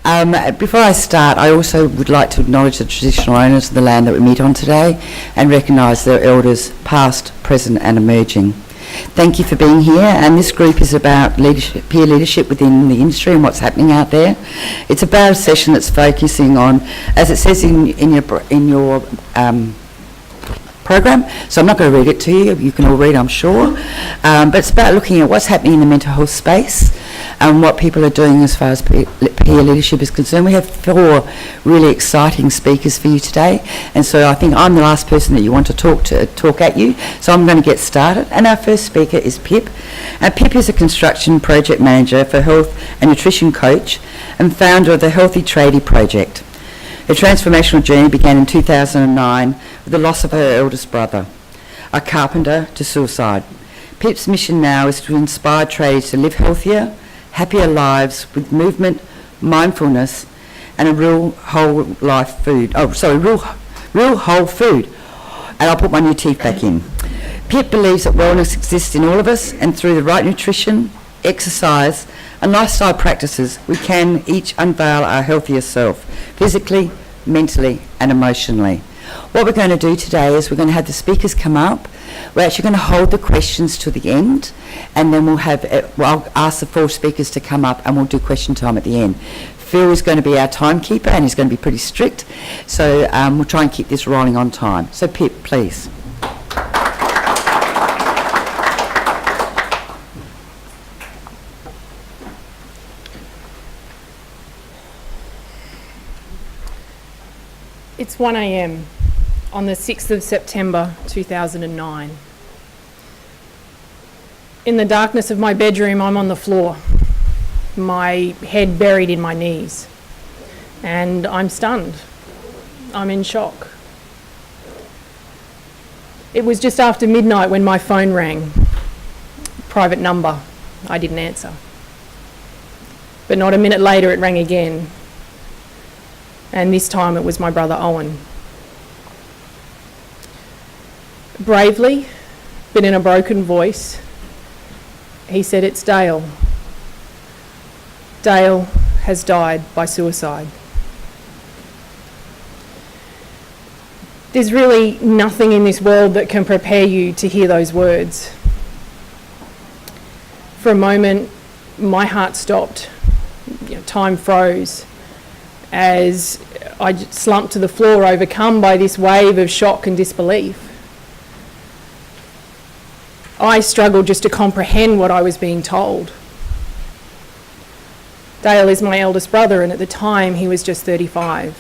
Before I start, I also would like to acknowledge the traditional owners of the land that we meet on today and recognise their elders past, present and emerging. Thank you for being here, and this group is about peer leadership within the industry and what's happening out there. It's about a session that's focusing on, as it says in your program, so I'm not going to read it to you, you can all read I'm sure, but it's about looking at what's happening in the mental health space and what people are doing as far as peer leadership is concerned. We have 4 really exciting speakers for you today, and so I think I'm the last person that you want to talk at you, so I'm going to get started. And our first speaker is Pip. Pip is a construction project manager for health and nutrition coach and founder of the Healthy Tradie Project. Her transformational journey began in 2009 with the loss of her eldest brother, a carpenter, to suicide. Pip's mission now is to inspire tradies to live healthier, happier lives with movement, mindfulness, and a real whole food. And I'll put my new teeth back in. Pip believes that wellness exists in all of us, and through the right nutrition, exercise, and lifestyle practices, we can each unveil our healthier self, physically, mentally, and emotionally. What we're going to do today is we're going to have the speakers come up. We're actually going to hold the questions to the end, and then I'll ask the 4 speakers to come up and we'll do question time at the end. Phil is going to be our timekeeper and he's going to be pretty strict, so we'll try and keep this rolling on time. So Pip, please. It's 1 a.m. on the 6th of September 2009. In the darkness of my bedroom, I'm on the floor, my head buried in my knees, and I'm stunned. I'm in shock. It was just after midnight when my phone rang. Private number. I didn't answer. But not a minute later it rang again. And this time it was my brother Owen. Bravely, but in a broken voice, he said, "It's Dale. Dale has died by suicide." There's really nothing in this world that can prepare you to hear those words. For a moment, my heart stopped. Time froze as I slumped to the floor, overcome by this wave of shock and disbelief. I struggled just to comprehend what I was being told. Dale is my eldest brother, and at the time he was just 35.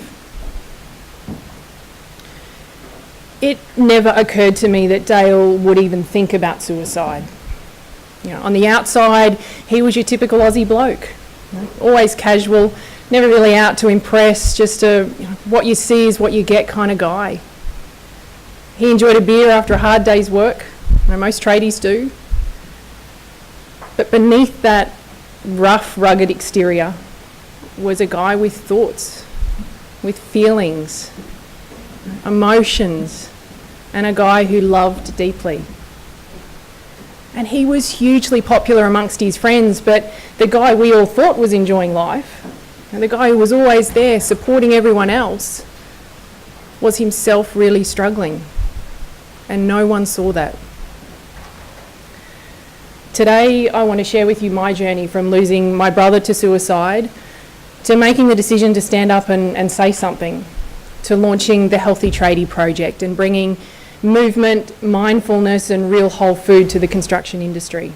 It never occurred to me that Dale would even think about suicide. On the outside, he was your typical Aussie bloke, always casual, never really out to impress, just a what you see is what you get kind of guy. He enjoyed a beer after a hard day's work, most tradies do. But beneath that rough, rugged exterior was a guy with thoughts, with feelings, emotions, and a guy who loved deeply. And he was hugely popular amongst his friends, but the guy we all thought was enjoying life, and the guy who was always there supporting everyone else, was himself really struggling. And no one saw that. Today, I want to share with you my journey from losing my brother to suicide, to making the decision to stand up and say something, to launching the Healthy Tradie Project and bringing movement, mindfulness and real whole food to the construction industry.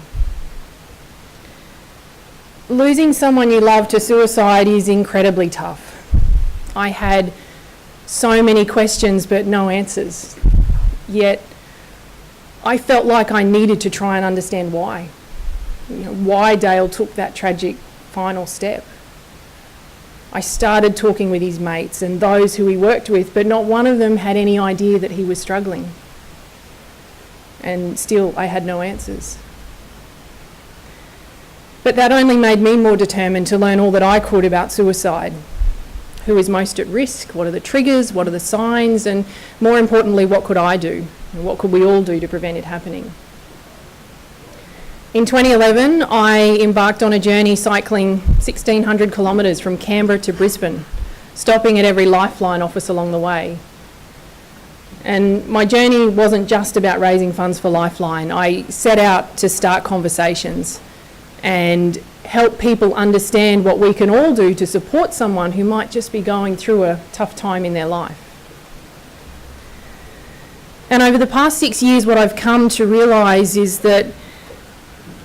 Losing someone you love to suicide is incredibly tough. I had so many questions but no answers. Yet I felt like I needed to try and understand why. Why Dale took that tragic final step. I started talking with his mates and those who he worked with, but not one of them had any idea that he was struggling. And still, I had no answers. But that only made me more determined to learn all that I could about suicide. Who is most at risk? What are the triggers? What are the signs? And more importantly, what could I do? And what could we all do to prevent it happening? In 2011, I embarked on a journey cycling 1,600 kilometres from Canberra to Brisbane, stopping at every Lifeline office along the way. And my journey wasn't just about raising funds for Lifeline. I set out to start conversations and help people understand what we can all do to support someone who might just be going through a tough time in their life. And over the past 6 years, what I've come to realise is that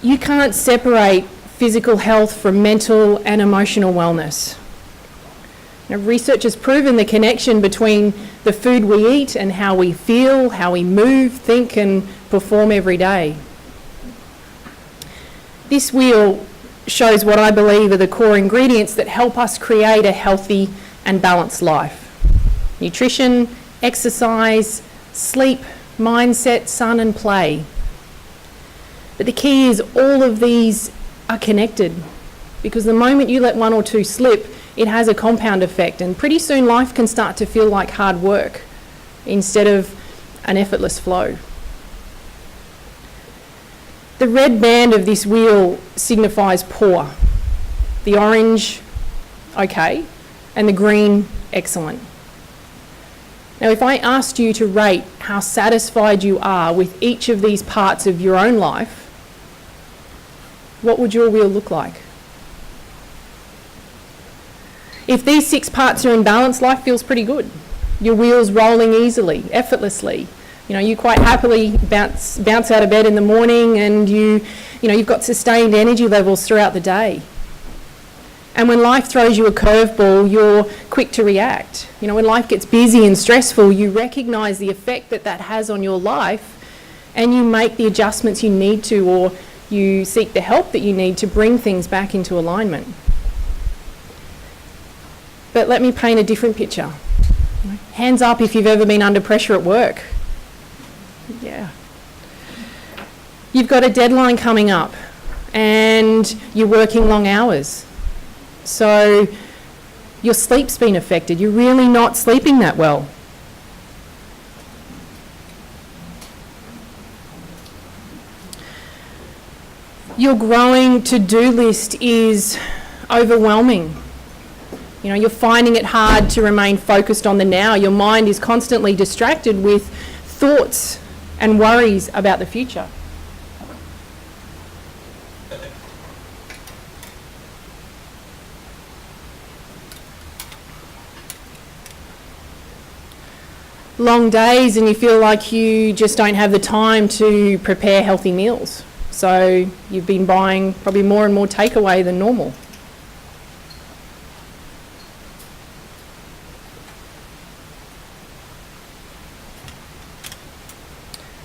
you can't separate physical health from mental and emotional wellness. Now, research has proven the connection between the food we eat and how we feel, how we move, think and perform every day. This wheel shows what I believe are the core ingredients that help us create a healthy and balanced life. Nutrition, exercise, sleep, mindset, sun and play. But the key is all of these are connected, because the moment you let one or two slip, it has a compound effect, and pretty soon life can start to feel like hard work instead of an effortless flow. The red band of this wheel signifies poor, the orange, okay, and the green, excellent. Now, if I asked you to rate how satisfied you are with each of these parts of your own life, what would your wheel look like? If these 6 parts are in balance, life feels pretty good. Your wheel's rolling easily, effortlessly. You know, you quite happily bounce out of bed in the morning, and you've got sustained energy levels throughout the day. And when life throws you a curveball, you're quick to react. You know, when life gets busy and stressful, you recognise the effect that that has on your life, and you make the adjustments you need to, or you seek the help that you need to bring things back into alignment. But let me paint a different picture. Hands up if you've ever been under pressure at work. Yeah. You've got a deadline coming up and you're working long hours. So your sleep's been affected. You're really not sleeping that well. Your growing to-do list is overwhelming. You know, you're finding it hard to remain focused on the now. Your mind is constantly distracted with thoughts and worries about the future. Long days and you feel like you just don't have the time to prepare healthy meals. So you've been buying probably more and more takeaway than normal.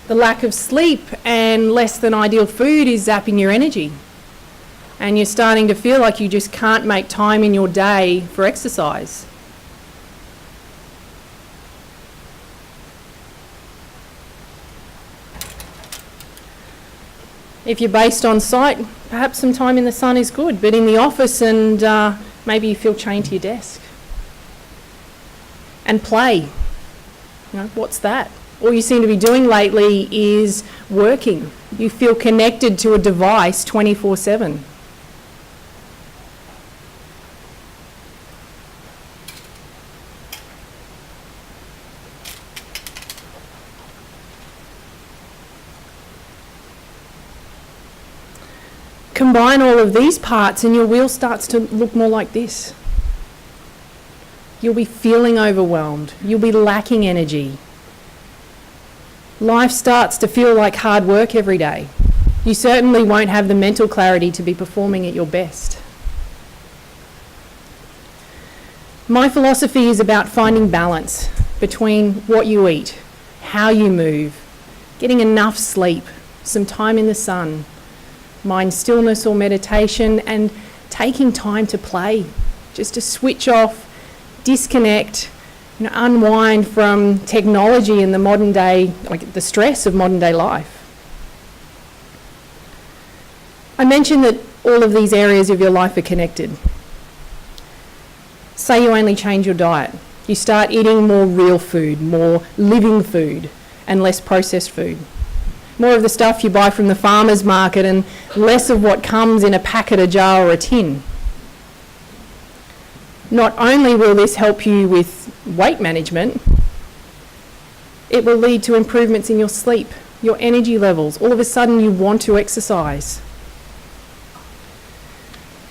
The lack of sleep and less than ideal food is zapping your energy. And you're starting to feel like you just can't make time in your day for exercise. If you're based on site, perhaps some time in the sun is good, but in the office and maybe you feel chained to your desk. And play. You know, what's that? All you seem to be doing lately is working. You feel connected to a device 24/7. Combine all of these parts and your wheel starts to look more like this. You'll be feeling overwhelmed. You'll be lacking energy. Life starts to feel like hard work every day. You certainly won't have the mental clarity to be performing at your best. My philosophy is about finding balance between what you eat, how you move, getting enough sleep, some time in the sun, mind stillness or meditation, and taking time to play, just to switch off, disconnect, unwind from technology and the modern day, like the stress of modern day life. I mentioned that all of these areas of your life are connected. Say you only change your diet. You start eating more real food, more living food, and less processed food. More of the stuff you buy from the farmer's market and less of what comes in a packet, a jar or a tin. Not only will this help you with weight management, it will lead to improvements in your sleep, your energy levels. All of a sudden you want to exercise.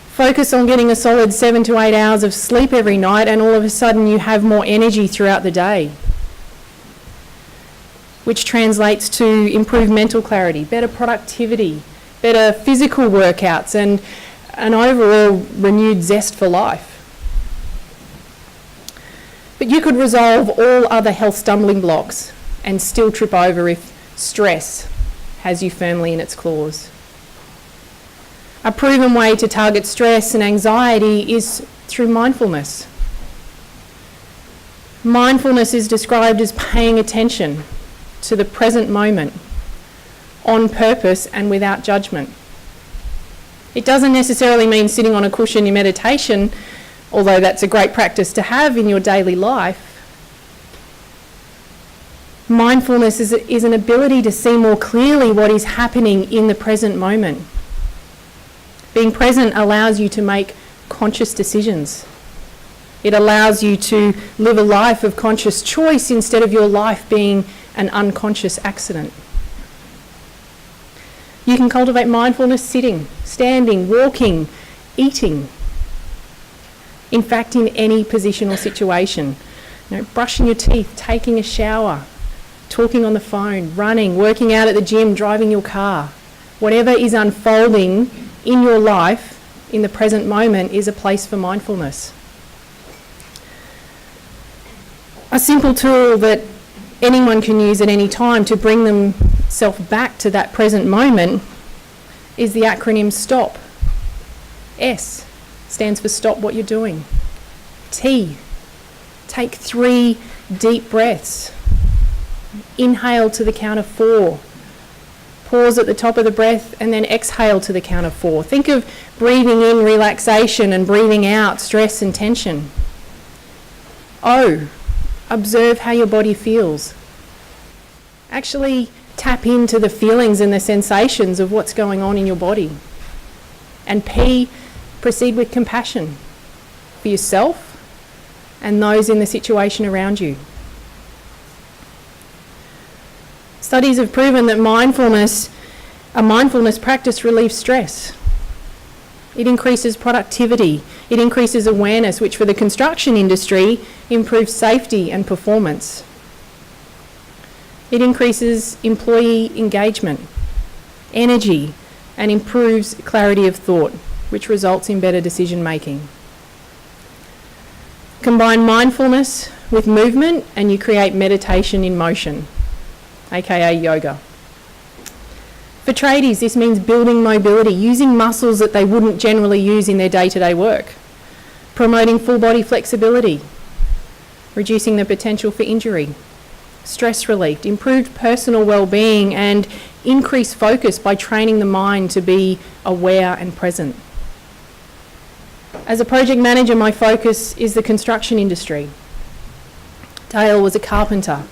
Focus on getting a solid 7 to 8 hours of sleep every night, and all of a sudden you have more energy throughout the day, which translates to improved mental clarity, better productivity, better physical workouts, and an overall renewed zest for life. But you could resolve all other health stumbling blocks and still trip over if stress has you firmly in its claws. A proven way to target stress and anxiety is through mindfulness. Mindfulness is described as paying attention to the present moment, on purpose and without judgment. It doesn't necessarily mean sitting on a cushion in meditation, although that's a great practice to have in your daily life. Mindfulness is an ability to see more clearly what is happening in the present moment. Being present allows you to make conscious decisions. It allows you to live a life of conscious choice instead of your life being an unconscious accident. You can cultivate mindfulness sitting, standing, walking, eating. In fact, in any position or situation. Brushing your teeth, taking a shower, talking on the phone, running, working out at the gym, driving your car. Whatever is unfolding in your life in the present moment is a place for mindfulness. A simple tool that anyone can use at any time to bring themselves back to that present moment is the acronym STOP. S stands for stop what you're doing. T, take 3 deep breaths. Inhale to the count of 4. Pause at the top of the breath and then exhale to the count of 4. Think of breathing in relaxation and breathing out stress and tension. O, observe how your body feels. Actually tap into the feelings and the sensations of what's going on in your body. And P, proceed with compassion for yourself and those in the situation around you. Studies have proven that a mindfulness practice relieves stress. It increases productivity. It increases awareness, which for the construction industry improves safety and performance. It increases employee engagement, energy, and improves clarity of thought, which results in better decision making. Combine mindfulness with movement and you create meditation in motion, aka yoga. For tradies, this means building mobility, using muscles that they wouldn't generally use in their day-to-day work, promoting full body flexibility, reducing the potential for injury, stress relief, improved personal well-being, and increased focus by training the mind to be aware and present. As a project manager, my focus is the construction industry. Dale was a carpenter.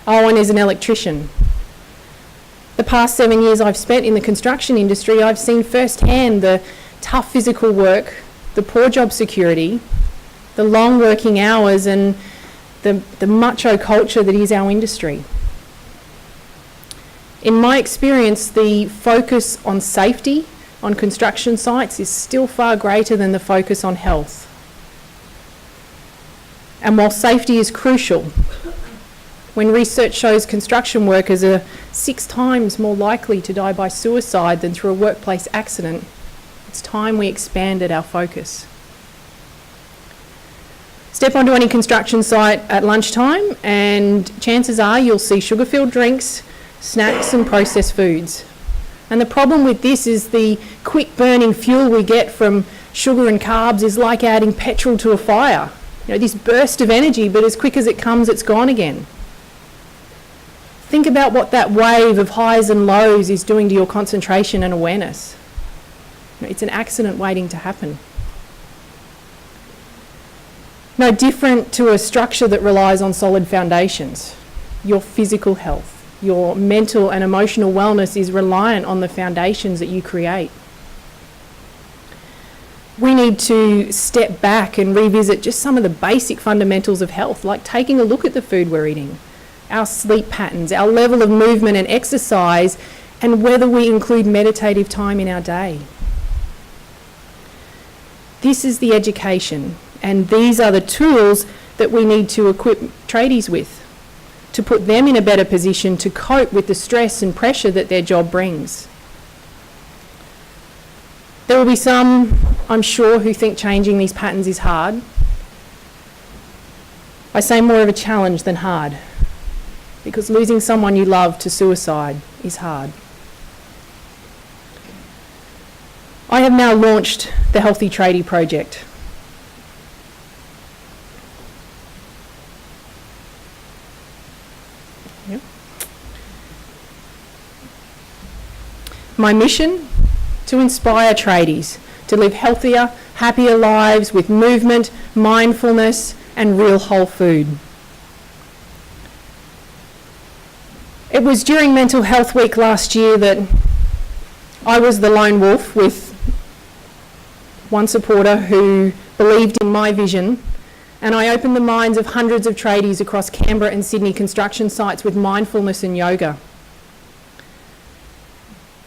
Owen is an electrician. The past 7 years I've spent in the construction industry, I've seen firsthand the tough physical work, the poor job security, the long working hours, and the macho culture that is our industry. In my experience, the focus on safety on construction sites is still far greater than the focus on health. And while safety is crucial, when research shows construction workers are 6 times more likely to die by suicide than through a workplace accident, it's time we expanded our focus. Step onto any construction site at lunchtime and chances are you'll see sugar-filled drinks, snacks and processed foods. And the problem with this is the quick burning fuel we get from sugar and carbs is like adding petrol to a fire. This burst of energy, but as quick as it comes, it's gone again. Think about what that wave of highs and lows is doing to your concentration and awareness. It's an accident waiting to happen. No different to a structure that relies on solid foundations, your physical health. Your mental and emotional wellness is reliant on the foundations that you create. We need to step back and revisit just some of the basic fundamentals of health, like taking a look at the food we're eating, our sleep patterns, our level of movement and exercise, and whether we include meditative time in our day. This is the education, and these are the tools that we need to equip tradies with, to put them in a better position to cope with the stress and pressure that their job brings. There will be some, I'm sure, who think changing these patterns is hard. I say more of a challenge than hard, because losing someone you love to suicide is hard. I have now launched the Healthy Tradie Project. Yep. My mission? To inspire tradies to live healthier, happier lives with movement, mindfulness, and real whole food. It was during Mental Health Week last year that I was the lone wolf with one supporter who believed in my vision, and I opened the minds of hundreds of tradies across Canberra and Sydney construction sites with mindfulness and yoga.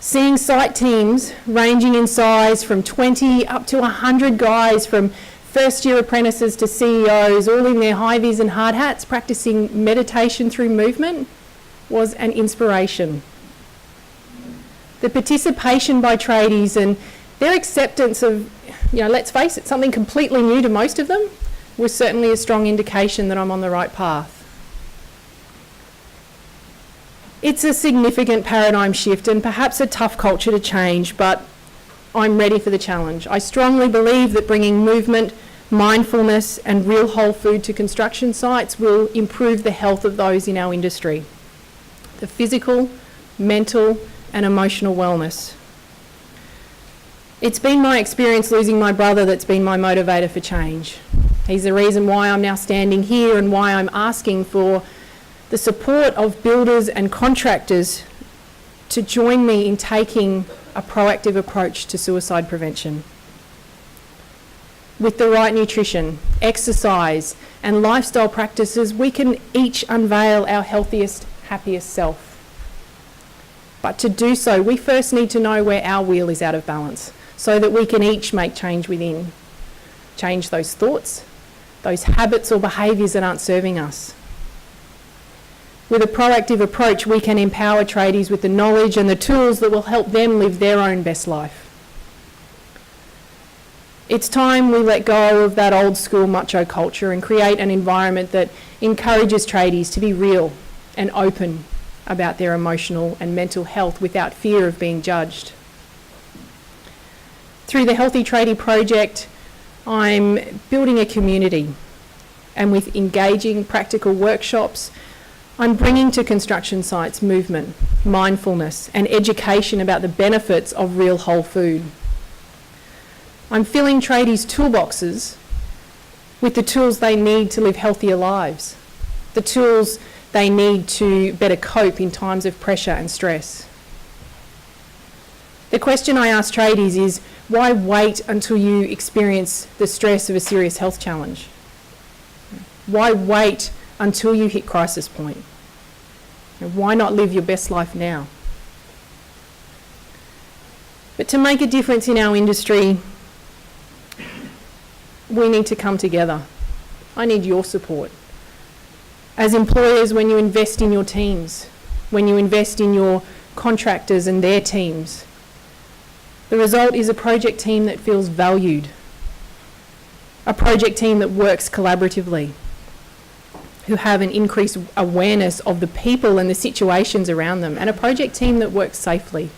Seeing site teams ranging in size from 20 up to 100 guys, from first-year apprentices to CEOs, all in their high-vis and hard hats, practicing meditation through movement, was an inspiration. The participation by tradies and their acceptance of, let's face it, something completely new to most of them, was certainly a strong indication that I'm on the right path. It's a significant paradigm shift and perhaps a tough culture to change, but I'm ready for the challenge. I strongly believe that bringing movement, mindfulness, and real whole food to construction sites will improve the health of those in our industry. The physical, mental, and emotional wellness. It's been my experience losing my brother that's been my motivator for change. He's the reason why I'm now standing here and why I'm asking for the support of builders and contractors to join me in taking a proactive approach to suicide prevention. With the right nutrition, exercise, and lifestyle practices, we can each unveil our healthiest, happiest self. But to do so, we first need to know where our wheel is out of balance, so that we can each make change within. Change those thoughts, those habits or behaviours that aren't serving us. With a proactive approach, we can empower tradies with the knowledge and the tools that will help them live their own best life. It's time we let go of that old school macho culture and create an environment that encourages tradies to be real and open about their emotional and mental health without fear of being judged. Through the Healthy Tradie Project, I'm building a community, and with engaging practical workshops, I'm bringing to construction sites movement, mindfulness, and education about the benefits of real whole food. I'm filling tradies' toolboxes with the tools they need to live healthier lives, the tools they need to better cope in times of pressure and stress. The question I ask tradies is, why wait until you experience the stress of a serious health challenge? Why wait until you hit crisis point? And why not live your best life now? But to make a difference in our industry, we need to come together. I need your support. As employers, when you invest in your teams, when you invest in your contractors and their teams, the result is a project team that feels valued, a project team that works collaboratively, who have an increased awareness of the people and the situations around them, and a project team that works safely.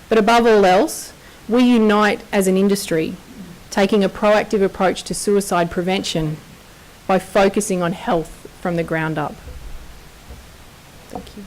But above all else, we unite as an industry, taking a proactive approach to suicide prevention by focusing on health from the ground up. Thank you.